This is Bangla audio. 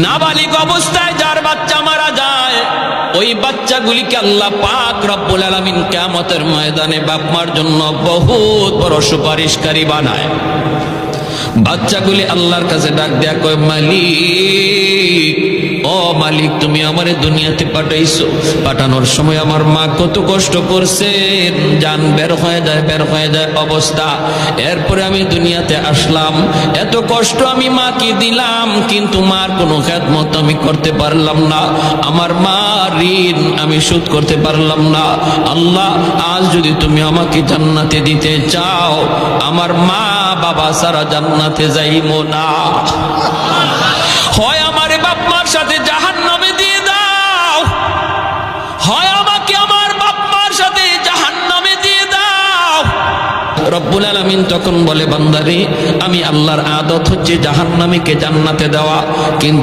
নাবালিগ অবস্থায় যার বাচ্চা মারা যায়, ওই বাচ্চাগুলিকে আল্লাহ পাক রব্বুল আলামিন কিয়ামতের ময়দানে বাপ মার জন্য বহুত বড় সুপারিশকারী বানায়। বাচ্চাগুলি আল্লাহর কাছে ডাক দেয়া কয়, মালিক, ও মালিক, তুমি আমারে দুনিয়াতে পাঠাইছো, পাঠানোর সময় আমার মা কত কষ্ট করছেন, জান বের হয়ে যায় অবস্থা। এরপরে আমি দুনিয়াতে আসলাম, এত কষ্ট আমি মাকে দিলাম, কিন্তু মার কোনো খেদমত আমি করতে পারলাম না, আমার মা ঋণ আমি শোধ করতে পারলাম না। আল্লাহ, আজ যদি তুমি আমাকে জান্নাতে দিতে চাও, আমার মা বাবা সারা জান্নাতে যাইবো না, হয় আমারে বাপ মার সাথে জাহান্নামে দিয়ে দাও, হয় আমাকে আমার বাপ মার সাথে জাহান্নামে দিয়ে দাও। রব্বুল আলামিন তখন বলে, বান্দারে, আমি আল্লাহর আদত হচ্ছে জাহান্নামীকে জান্নাতে দেওয়া, কিন্তু